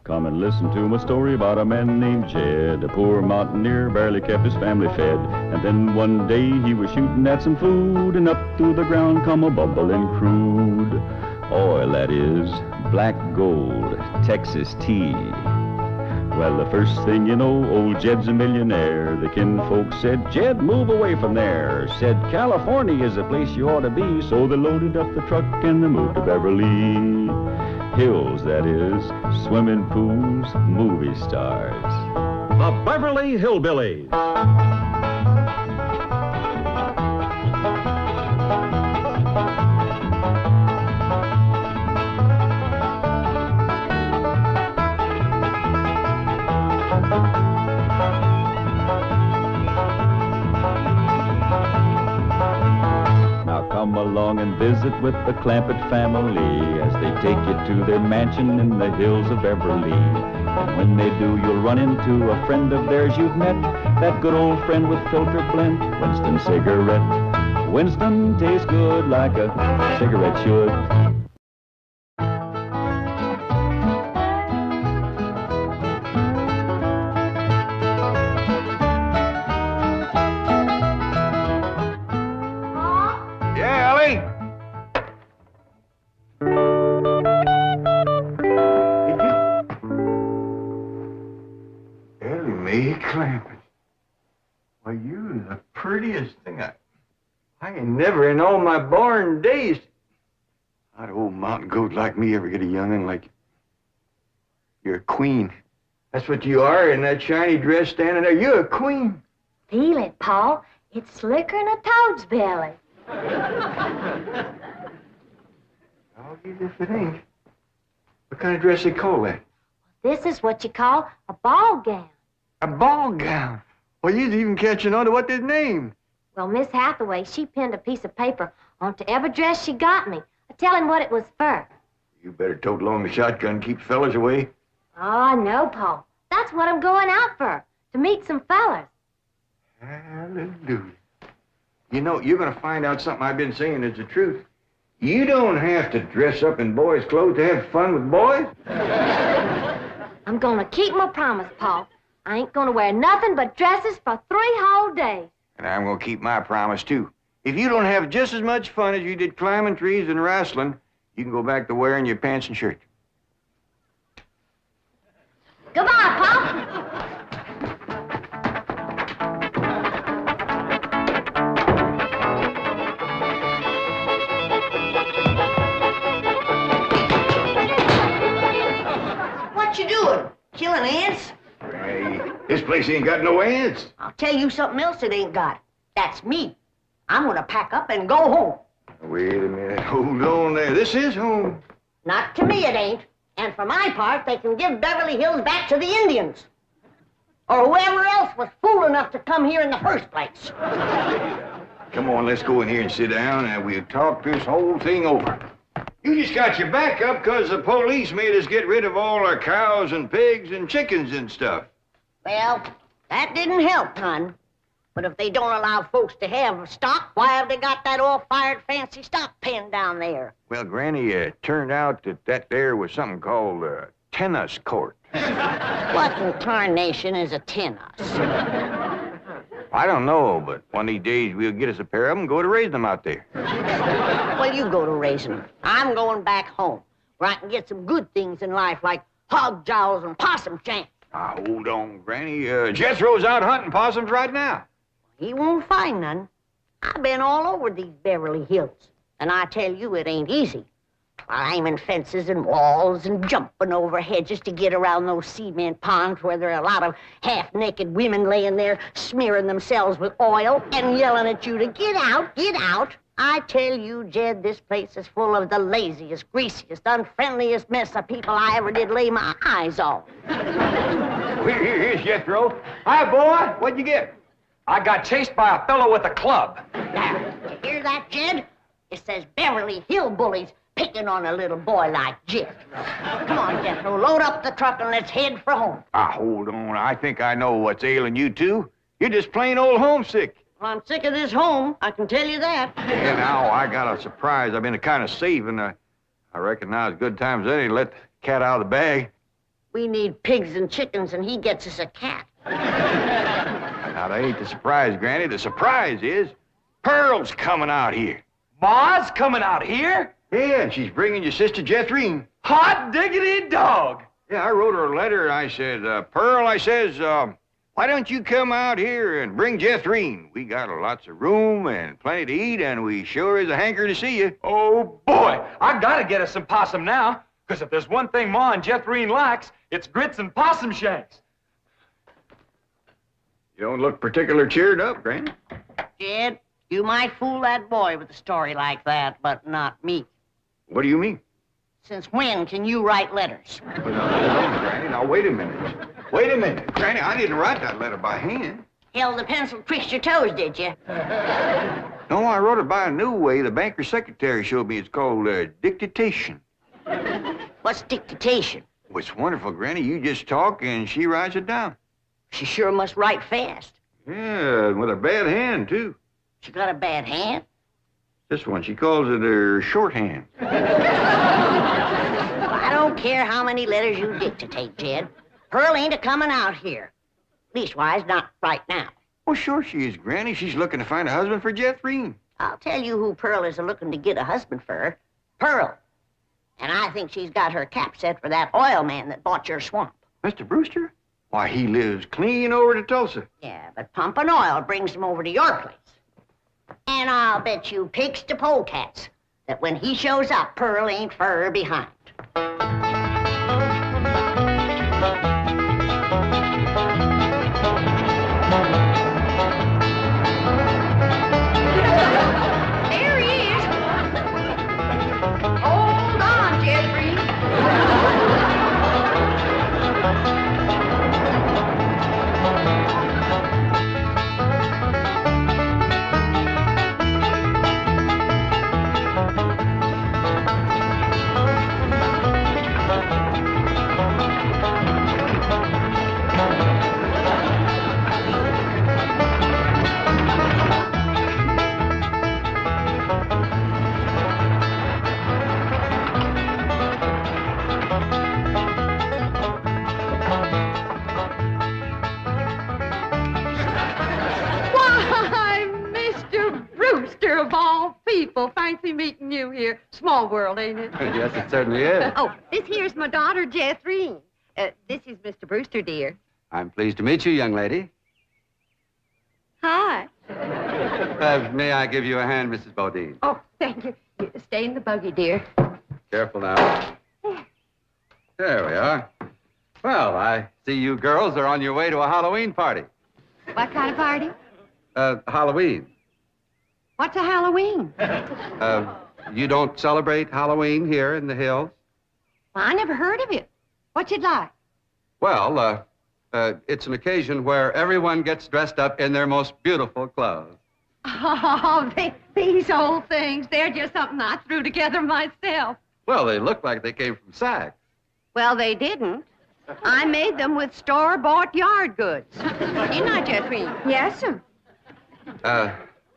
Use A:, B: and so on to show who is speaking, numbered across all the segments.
A: Come and listen to my story about a man named Jed. A poor mountaineer, barely kept his family fed. And then one day he was shooting at some food, and up through the ground come a bubbling crude oil, that is, black gold, Texas tea. Well, the first thing you know, old Jed's a millionaire. The kinfolk said, Jed, move away from there. Said, California is the place you ought to be. So they loaded up the truck and they moved to Beverly Hills, that is, swimming pools, movie stars.
B: The Beverly Hillbillies.
A: Come along and visit with the Clampett family as they take you to their mansion in the hills of Beverly. And when they do, you'll run into a friend of theirs you've met, that good old friend with filter blend, Winston cigarette. Winston tastes good like a cigarette should.
C: Clampett. Why, you the prettiest thing I ain't never in all my born days. How'd old mountain goat like me ever get a young'un like you? You're a queen. That's what you are in that shiny dress standing there. You're a queen.
D: Feel it, Paul. It's slicker than a toad's belly.
C: I'll give if it ain't. What kind of dress they call that?
D: This is what you call a ball gown.
C: A ball gown? Well, you's even catching on to what they're named.
D: Well, Miss Hathaway, she pinned a piece of paper onto every dress she got me, telling what it was for.
C: You better tote along the shotgun, keep fellas away.
D: Oh, no, Paul. That's what I'm going out for, to meet some fellas.
C: Hallelujah. You know, you're going to find out something I've been saying is the truth. You don't have to dress up in boys' clothes to have fun with boys.
D: I'm going to keep my promise, Paul. I ain't going to wear nothing but dresses for 3 whole days.
C: And I'm going to keep my promise, too. If you don't have just as much fun as you did climbing trees and wrestling, you can go back to wearing your pants and shirt.
D: Goodbye, Paul.
E: What you doing? Killing ants?
C: Hey, this place ain't got no ants.
E: I'll tell you something else it ain't got. That's me. I'm gonna pack up and go home.
C: Wait a minute. Hold on there. This is home.
E: Not to me it ain't. And for my part, they can give Beverly Hills back to the Indians. Or whoever else was fool enough to come here in the first place.
C: Come on, let's go in here and sit down and we'll talk this whole thing over. You just got your back up because the police made us get rid of all our cows and pigs and chickens and stuff.
E: Well, that didn't help none. But if they don't allow folks to have stock, why have they got that all-fired fancy stock pen down there?
C: Well, Granny, it turned out that there was something called a tennis court.
E: What in tarnation is a tennis?
C: I don't know, but one of these days we'll get us a pair of them and go to raise them out there.
E: Well, you go to raising them. I'm going back home, where I can get some good things in life, like hog jowls and possum shanks.
C: Now, hold on, Granny. Jethro's out hunting possums right now.
E: He won't find none. I've been all over these Beverly Hills, and I tell you it ain't easy. Climbing fences and walls and jumping over hedges to get around those cement ponds where there are a lot of half-naked women laying there smearing themselves with oil and yelling at you to get out, get out. I tell you, Jed, this place is full of the laziest, greasiest, unfriendliest mess of people I ever did lay my eyes on.
C: Here's Jethro. Hi, boy. What'd you get?
F: I got chased by a fellow with a club.
E: Now, you hear that, Jed? It says Beverly Hillbillies picking on a little boy like Jed. Come on, Jethro, load up the truck and let's head for home.
C: Hold on. I think I know what's ailing you two. You're just plain old homesick.
E: Well, I'm sick of this home, I can tell you that.
C: Yeah, now, I got a surprise I've been kind of saving. I reckon now is good times any to let the cat out of the bag.
E: We need pigs and chickens, and he gets us a cat.
C: Now, that ain't the surprise, Granny. The surprise is Pearl's coming out here.
F: Ma's coming out here?
C: Yeah, and she's bringing your sister Jethrine.
F: Hot diggity dog.
C: Yeah, I wrote her a letter. I said, Pearl, I says, why don't you come out here and bring Jethrine? We got lots of room and plenty to eat, and we sure is a hanker to see you.
F: Oh, boy. I gotta get us some possum now. Because if there's one thing Ma and Jethrine likes, it's grits and possum shanks.
C: You don't look particular cheered up, Granny.
E: Jed, you might fool that boy with a story like that, but not me.
C: What do you mean?
E: Since when can you write letters?
C: Well, now, hold on, Granny. Now, wait a minute. Wait a minute. Granny, I didn't write that letter by hand.
E: Held the pencil twixt your toes, did you?
C: No, I wrote it by a new way. The banker's secretary showed me. It's called dictation.
E: What's dictation?
C: Well, it's wonderful, Granny. You just talk, and she writes it down.
E: She sure must write fast.
C: Yeah, with a bad hand, too.
E: She got a bad hand?
C: This one, she calls it her shorthand.
E: I don't care how many letters you dictate, Jed. Pearl ain't a-coming out here. Leastwise, not right now.
C: Well, sure she is, Granny. She's looking to find a husband for Jethrine.
E: I'll tell you who Pearl is a-looking to get a husband for. Pearl. And I think she's got her cap set for that oil man that bought your swamp.
C: Mr. Brewster? Why, he lives clean over to Tulsa.
E: Yeah, but pumping oil brings him over to your place. And I'll bet you pigs to polecats that when he shows up, Pearl ain't fur behind.
G: There he is. Hold on, Jethrine. Why, Mr. Brewster of all people. Fancy meeting you here. Small world, ain't it?
H: Yes, it certainly is.
G: Oh, this here's my daughter, Jethrine. This is Mr. Brewster, dear.
H: I'm pleased to meet you, young lady.
G: Hi.
H: May I give you a hand, Mrs. Bodine?
G: Oh, thank you. Stay in the buggy, dear.
H: Careful now. There we are. Well, I see you girls are on your way to a Halloween party.
G: What kind of party?
H: Halloween.
G: What's a Halloween?
H: You don't celebrate Halloween here in the hills?
G: Well, I never heard of it. What's it like?
H: Well, it's an occasion where everyone gets dressed up in their most beautiful clothes.
G: Oh, these old things. They're just something I threw together myself.
H: Well, they look like they came from Saks.
G: Well, they didn't. I made them with store-bought yard goods. Didn't I, Jethrine? Yes, sir.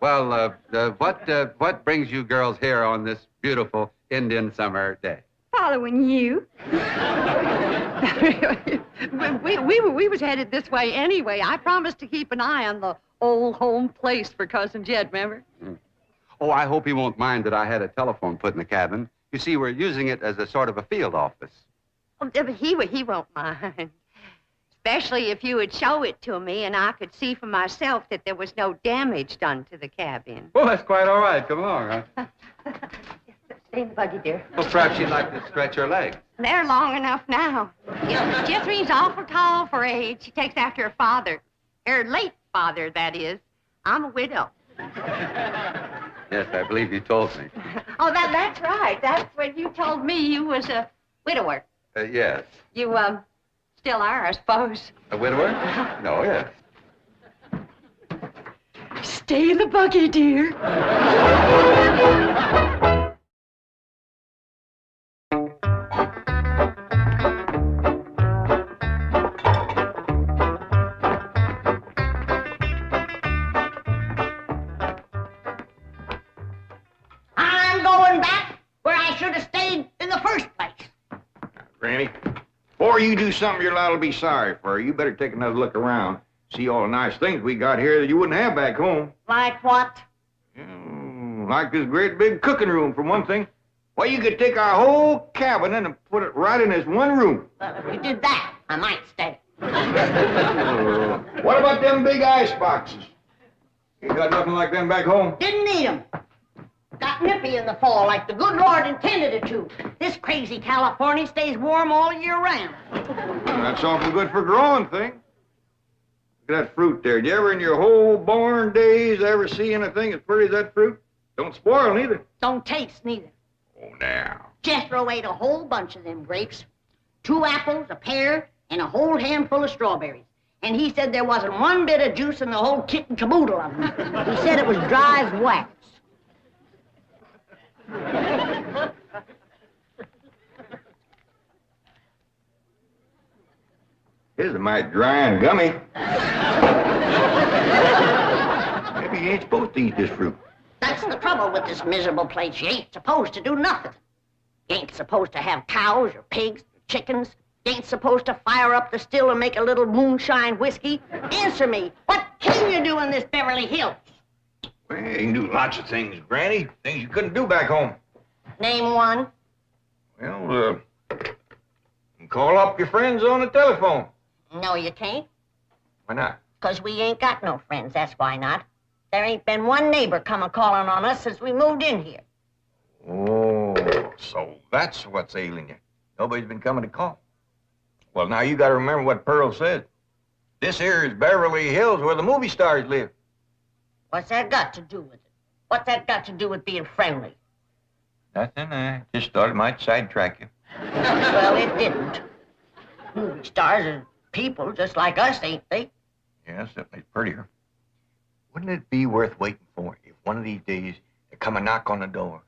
H: What brings you girls here on this beautiful Indian summer day?
G: Following you. we was headed this way anyway. I promised to keep an eye on the old home place for Cousin Jed, remember?
H: Oh, I hope he won't mind that I had a telephone put in the cabin. You see, we're using it as a sort of a field office.
G: Oh, but he won't mind. Especially if you would show it to me and I could see for myself that there was no damage done to the cabin.
H: Well, that's quite all right. Come along, huh?
G: Stay in the buggy, dear.
H: Well, perhaps you'd like to stretch your legs.
G: They're long enough now. Jethrine's awful tall for age. She takes after her father. Her late father, that is. I'm a widow.
H: Yes, I believe you told me.
G: Oh, that's right. That's when you told me you was a widower.
H: Yes.
G: You, still are, I suppose.
H: A widower? No, yes.
G: Stay in the buggy, dear.
E: I'm going back where I should have stayed in the first place.
C: Granny, Before you do something your lad will be sorry for, you better take another look around. See all the nice things we got here that you wouldn't have back home.
E: Like what?
C: Like this great big cooking room, for one thing. Why, you could take our whole cabin and put it right in this one room.
E: Well, if you did that, I might stay.
C: What about them big ice boxes? You got nothing like them back home?
E: Didn't need 'em. Got nippy in the fall like the good Lord intended it to. This crazy California stays warm all year round.
C: That's awful good for growing things. Look at that fruit there. Did you ever in your whole born days ever see anything as pretty as that fruit? Don't spoil neither.
E: Don't taste neither.
C: Oh, now.
E: Jethro ate a whole bunch of them grapes. 2 apples, a pear, and a whole handful of strawberries. And he said there wasn't one bit of juice in the whole kit and caboodle of them. He said it was dry as wax.
C: This is mighty dry and gummy. Maybe you ain't supposed to eat this fruit.
E: That's the trouble with this miserable place. You ain't supposed to do nothing. You ain't supposed to have cows or pigs or chickens. You ain't supposed to fire up the still and make a little moonshine whiskey. Answer me, what can you do in this Beverly Hills?
C: Well, you can do lots of things, Granny. Things you couldn't do back home.
E: Name one.
C: Well, you can call up your friends on the telephone.
E: No, you can't.
C: Why not?
E: 'Cause we ain't got no friends, that's why not. There ain't been one neighbor come a-calling on us since we moved in here.
C: Oh, so that's what's ailing you. Nobody's been coming to call. Well, now you got to remember what Pearl said. This here is Beverly Hills where the movie stars live.
E: What's that got to do with it? What's that got to do with being friendly?
C: Nothing. I just thought it might sidetrack you.
E: Well, it didn't. Movie stars are people just like us, ain't they?
C: Yeah, certainly prettier. Wouldn't it be worth waiting for if one of these days there come a knock on the door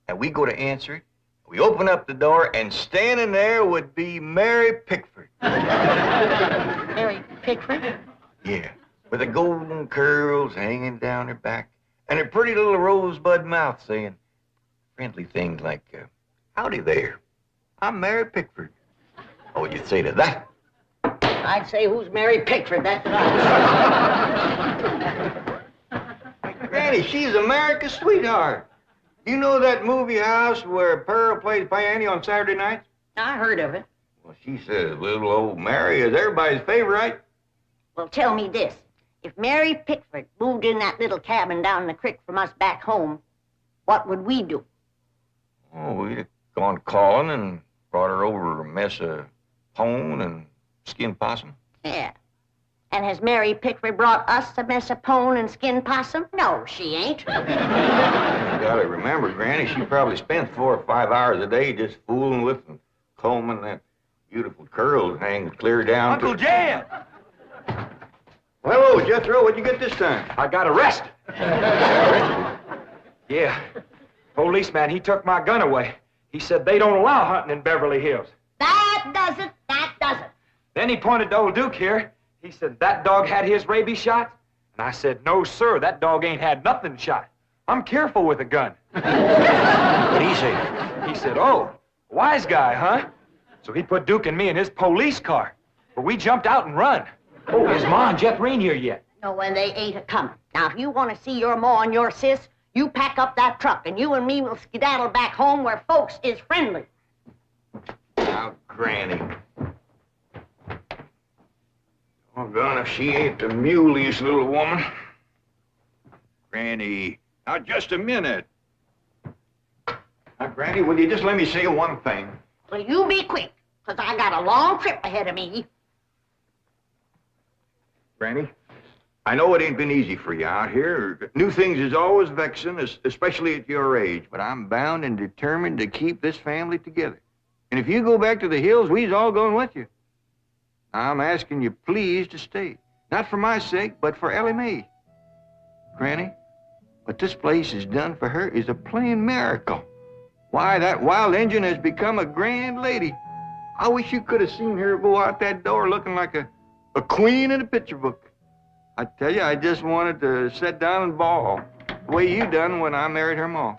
C: and we go to answer it, we open up the door and standing there would be Mary Pickford.
E: Mary Pickford?
C: Yeah, with the golden curls hanging down her back and her pretty little rosebud mouth saying friendly things like, howdy there, I'm Mary Pickford. What would you say to that?
E: I'd say, who's Mary Pickford? That's right.
C: Granny, she's America's sweetheart. You know that movie house where Pearl plays piano on Saturday nights?
E: I heard of it.
C: Well, she says little old Mary is everybody's favorite.
E: Well, tell me this. If Mary Pickford moved in that little cabin down the creek from us back home, what would we do?
C: Oh, we'd have gone calling and brought her over a mess of pone and skinned possum.
E: Yeah. And has Mary Pickford brought us a mess of pone and skinned possum? No, she ain't.
C: You gotta remember, Granny, she probably spends 4 or 5 hours a day just fooling with and combing that beautiful curls hanging clear down
F: Uncle Jan!
C: Well, hello, Jethro. What'd you get this time?
F: I got arrested. Yeah. Policeman, he took my gun away. He said they don't allow hunting in Beverly Hills.
E: That does it. That does it.
F: Then he pointed to old Duke here. He said that dog had his rabies shot. And I said, no, sir, that dog ain't had nothing shot. I'm careful with a gun.
C: What'd he say?
F: He said, oh, wise guy, huh? So he put Duke and me in his police car. But we jumped out and run. Oh, is Ma and Jeff Reen here yet?
E: No, and they ain't a-coming. Now, if you want to see your ma and your sis, you pack up that truck, and you and me will skedaddle back home where folks is friendly.
C: Now, Granny. Oh, God, if she ain't the muleyest little woman. Granny, now, just a minute. Now, Granny, will you just let me say one thing?
E: Well, you be quick, 'cause I got a long trip ahead of me.
C: Granny, I know it ain't been easy for you out here. New things is always vexing, especially at your age, but I'm bound and determined to keep this family together. And if you go back to the hills, we's all going with you. I'm asking you please to stay. Not for my sake, but for Ellie Mae. Granny, what this place has done for her is a plain miracle. Why, that wild Injun has become a grand lady. I wish you could have seen her go out that door looking like a queen in a picture book. I tell you, I just wanted to sit down and bawl, the way you done when I married her ma.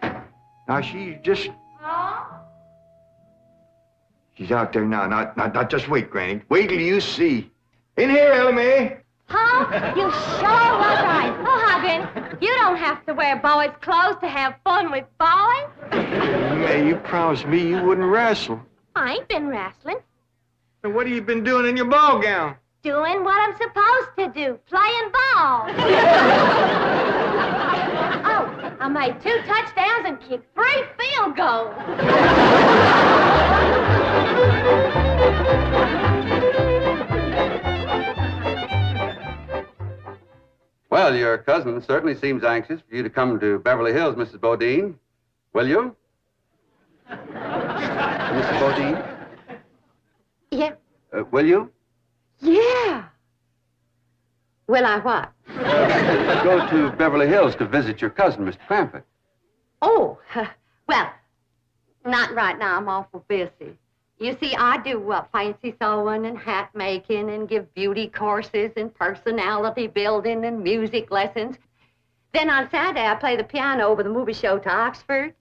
C: Now, she's just... She's out there now. Not just wait, Granny. Wait till you see. In here, Ella Mae.
D: Paul, you sure was right. Oh, Granny, you don't have to wear boys' clothes to have fun with boys.
C: May, you promised me you wouldn't wrestle.
D: I ain't been wrestling.
C: And what have you been doing in your ball gown?
D: Doing what I'm supposed to do, playing ball. Oh, I made 2 touchdowns and kicked 3 field goals.
H: Well, your cousin certainly seems anxious for you to come to Beverly Hills, Mrs. Bodine. Will you? Mrs. Bodine?
G: Yeah.
H: Will you?
G: Yeah. Will I what?
H: Go to Beverly Hills to visit your cousin, Mr. Crampton.
G: Oh, well, not right now. I'm awful busy. You see, I do fancy sewing and hat making and give beauty courses and personality building and music lessons. Then on Saturday, I play the piano over the movie show to Oxford.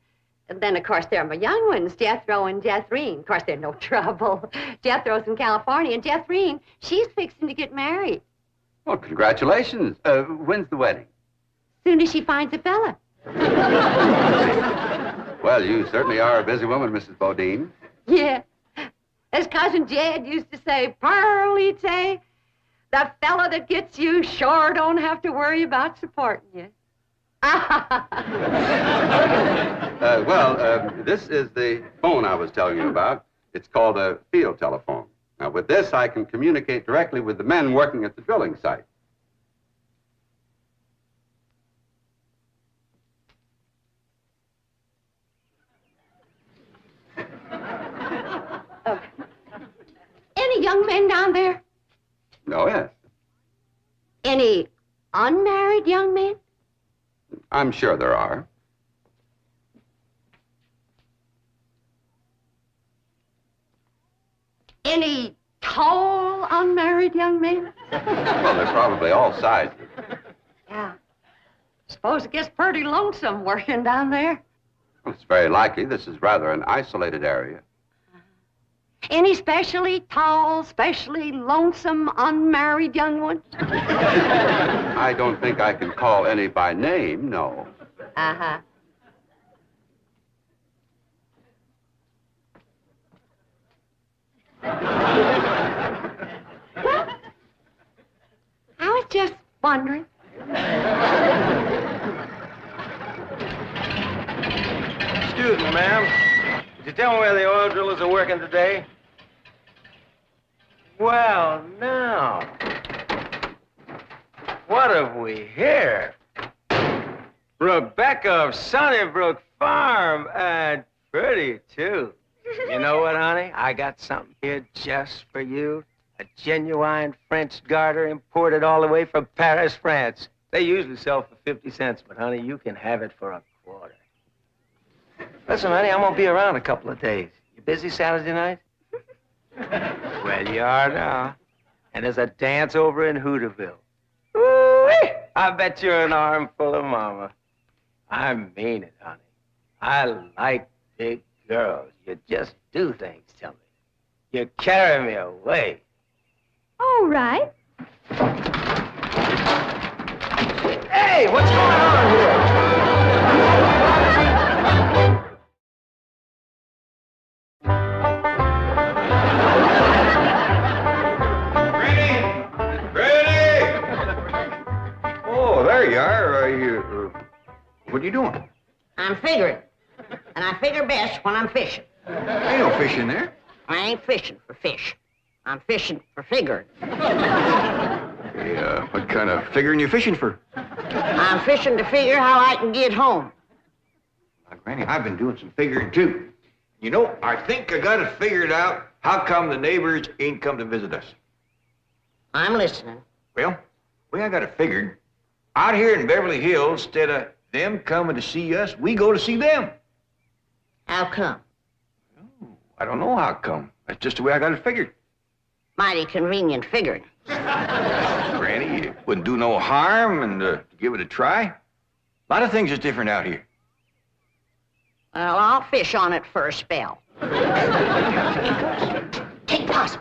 G: And then, of course, there are my young ones, Jethro and Jethreen. Of course, they're no trouble. Jethro's in California, and Jethreen, she's fixing to get married.
H: Well, congratulations. When's the wedding?
G: Soon as she finds a fella.
H: Well, you certainly are a busy woman, Mrs. Bodine.
G: Yeah. As Cousin Jed used to say, Pearl, he'd say, the fellow that gets you sure don't have to worry about supporting you.
H: This is the phone I was telling you about. It's called a field telephone. Now, with this, I can communicate directly with the men working at the drilling site.
G: Any young men down there?
H: Oh, yes.
G: Any unmarried young men?
H: I'm sure there are.
G: Any tall, unmarried young men?
H: Well, they're probably all sizes.
G: Yeah. Suppose it gets pretty lonesome working down there.
H: Well, it's very likely. This is rather an isolated area.
G: Any specially tall, specially lonesome, unmarried young ones?
H: I don't think I can call any by name, no.
G: Uh-huh. Well, I was just wondering.
I: Excuse me, ma'am. Could you tell me where the oil drillers are working today? Well, now. What have we here? Rebecca of Sunnybrook Farm, and pretty, too. You know what, honey? I got something here just for you. A genuine French garter imported all the way from Paris, France. They usually sell for 50 cents, but, honey, you can have it for a quarter. Listen, honey, I'm gonna be around a couple of days. You busy Saturday night? Well, you are now. And there's a dance over in Hooterville. Ooh-wee! I bet you're an armful of mama. I mean it, honey. I like big girls. You just do things to me. You carry me away.
D: All right.
I: Hey, what's going on here?
C: There you are. What are you doing?
E: I'm figuring. And I figure best when I'm fishing.
C: Ain't no fish in there.
E: I ain't fishing for fish. I'm fishing for figuring.
C: Hey, what kind of figuring you fishing for?
E: I'm fishing to figure how I can get home.
C: Now, Granny, I've been doing some figuring, too. You know, I think I got it figured out how come the neighbors ain't come to visit us.
E: I'm listening.
C: Well, the way I got it figured, out here in Beverly Hills, instead of them coming to see us, we go to see them.
E: How come?
C: Oh, I don't know how come. That's just the way I got it figured.
E: Mighty convenient figuring.
C: Granny, it wouldn't do no harm and give it a try. A lot of things is different out here.
E: Well, I'll fish on it for a spell. Take Possum.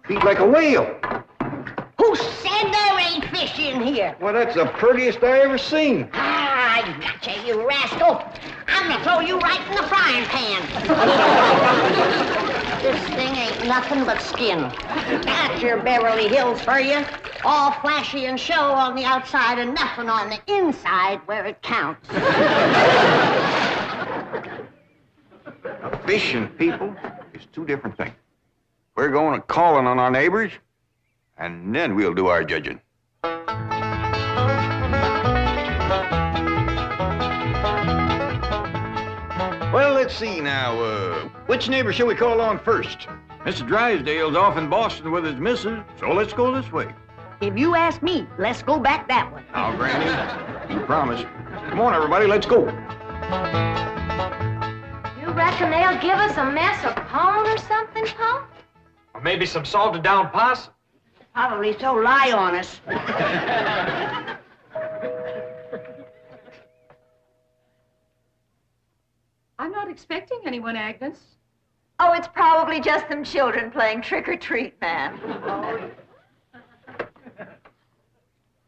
C: Feet like a whale.
E: Who said there ain't fish in here?
C: Well, that's the prettiest I ever seen.
E: Ah, I gotcha, you rascal. I'm gonna throw you right in the frying pan. This thing ain't nothing but skin. That's your Beverly Hills for you. All flashy and show on the outside and nothing on the inside where it counts.
C: Fish and people is two different things. We're going to calling on our neighbors, and then we'll do our judging. Well, let's see now. Which neighbor shall we call on first? Mr. Drysdale's off in Boston with his missus, so let's go this way.
E: If you ask me, let's go back that way.
C: Now, Granny, you promised. Come on, everybody, let's go.
D: You reckon they'll give us a mess of pone or something, Pa?
F: Or maybe some salted down possum.
E: Probably so lie on us.
J: I'm not expecting anyone, Agnes.
K: Oh, it's probably just them children playing trick-or-treat, ma'am.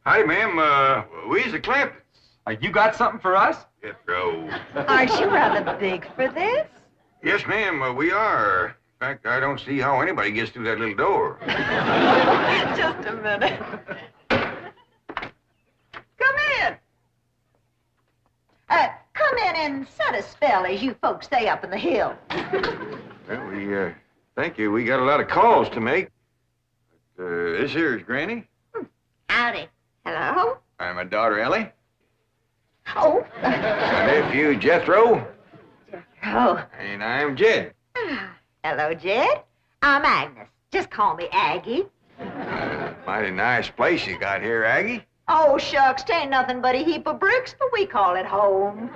C: Hi, ma'am. We's the Clampets.
F: You got something for us?
C: Jethro.
K: Aren't you rather big for this?
C: Yes, ma'am, we are. In fact, I don't see how anybody gets through that little door.
K: Just a minute. Come in. Come in and set a spell, as you folks stay up in the hill.
C: Well, we, thank you. We got a lot of calls to make. But, this here is Granny.
E: Howdy.
K: Hello?
C: I'm my daughter, Ellie.
K: Oh.
C: My nephew, Jethro.
K: Oh.
C: And I'm Jed.
K: Hello, Jed. I'm Agnes. Just call me Aggie.
C: Mighty nice place you got here, Aggie.
K: Oh, shucks, 'tain't nothing but a heap of bricks, but we call it home.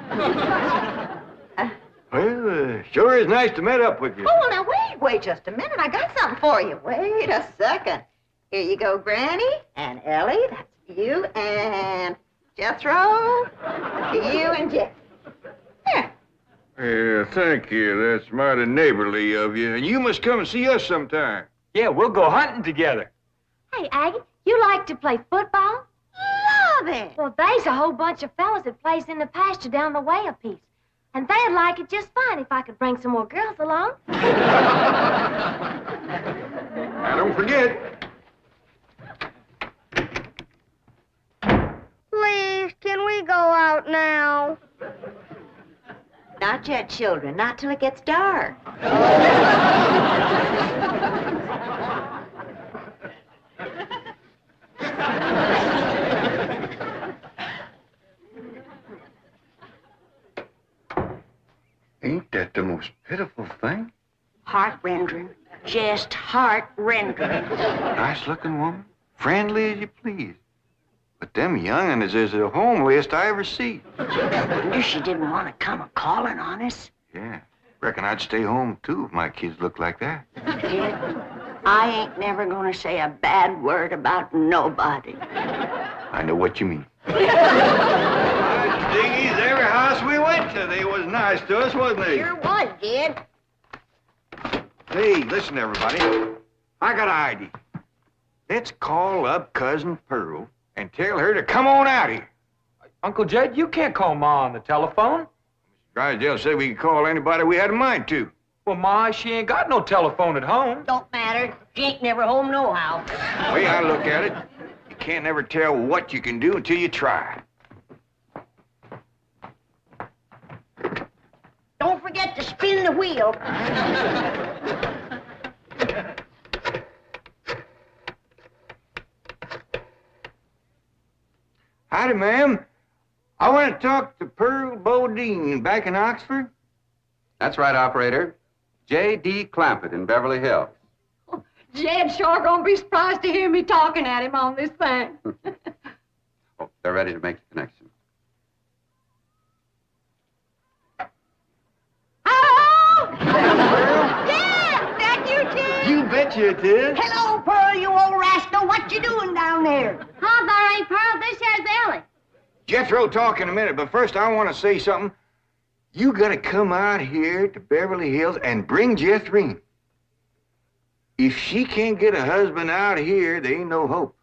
C: Well, sure is nice to meet up with you.
K: Oh, well, now, wait just a minute. I got something for you. Wait a second. Here you go, Granny, and Ellie, that's you, and Jethro, you and Jed. Here.
C: Yeah, thank you. That's mighty neighborly of you. And you must come and see us sometime.
F: Yeah, we'll go hunting together.
D: Hey, Aggie, you like to play football?
E: Love it.
D: Well, there's a whole bunch of fellas that plays in the pasture down the way a piece. And they'd like it just fine if I could bring some more girls along.
C: Now, don't forget.
E: Please, can we go out now?
K: Not yet, children. Not till it gets dark.
C: Ain't that the most pitiful thing?
E: Heart-rendering. Just heart-rendering.
C: Nice-looking woman. Friendly as you please. But them young'uns is the homeliest I ever see.
E: Wonder she didn't want to come a-calling on us.
C: Yeah. Reckon I'd stay home, too, if my kids looked like that.
E: Kid, I ain't never gonna say a bad word about nobody.
C: I know what you mean. Diggies, every house we went to, they was nice to us, wasn't they?
E: Sure was, kid.
C: Hey, listen, everybody. I got an idea. Let's call up Cousin Pearl and tell her to come on out here.
F: Uncle Jed, you can't call Ma on the telephone.
C: Drysdale said we could call anybody we had a mind to.
F: Well, Ma, she ain't got no telephone at home.
E: Don't matter. She ain't never home nohow.
C: The way I look at it, you can't never tell what you can do until you try.
E: Don't forget to spin the wheel.
C: Howdy, ma'am. I want to talk to Pearl Bodine back in Oxford.
H: That's right, operator. J.D. Clampett in Beverly Hills.
G: Jed's sure gonna be surprised to hear me talking at him on this thing.
H: Oh, they're ready to make the connection.
E: Hello? Yeah, that you, Jed?
C: You betcha it is.
E: Hello, Pearl, you old rascal. What you doing down there?
D: Huh, there ain't Pearl. This here's Ellie.
C: Jethro talk in a minute, but first I want to say something. You gotta come out here to Beverly Hills and bring Jethrine. If she can't get a husband out here, there ain't no hope.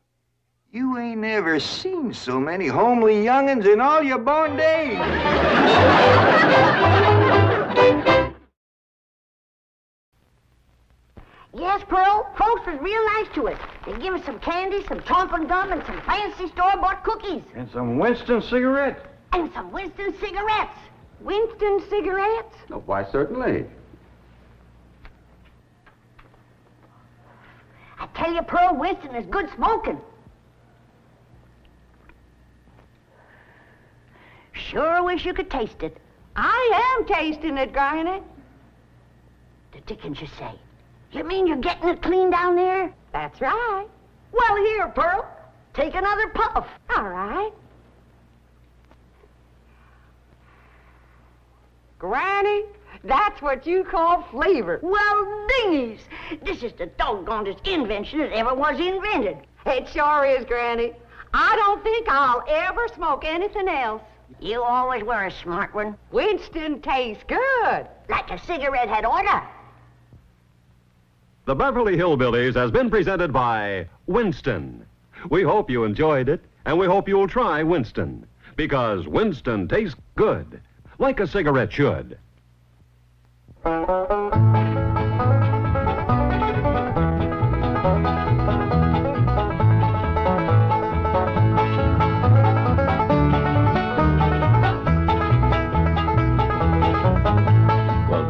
C: You ain't never seen so many homely young'uns in all your born days.
E: Yes, Pearl, folks was real nice to us. They give us some candy, some chomping gum, and some fancy store-bought cookies.
C: And some Winston cigarettes.
E: And some Winston cigarettes.
G: Winston cigarettes?
H: Oh, why, certainly.
E: I tell you, Pearl, Winston is good smoking. Sure wish you could taste it.
G: I am tasting it, Granny.
E: The dickens you say. You mean you're getting it clean down there?
G: That's right.
E: Well, here, Pearl. Take another puff.
G: All right. Granny, that's what you call flavor.
E: Well, dingies. This is the doggonedest invention that ever was invented.
G: It sure is, Granny. I don't think I'll ever smoke anything else.
E: You always were a smart one.
G: Winston tastes good.
E: Like a cigarette had order.
B: The Beverly Hillbillies has been presented by Winston. We hope you enjoyed it, and we hope you'll try Winston, because Winston tastes good, like a cigarette should.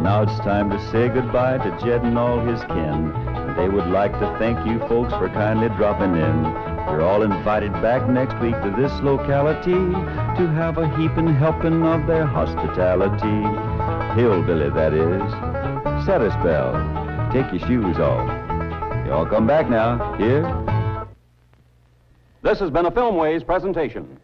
A: Now it's time to say goodbye to Jed and all his kin. And they would like to thank you folks for kindly dropping in. You're all invited back next week to this locality to have a heaping helping of their hospitality. Hillbilly, that is. Set a spell. Take your shoes off. You all come back now. Here.
B: This has been a Filmways presentation.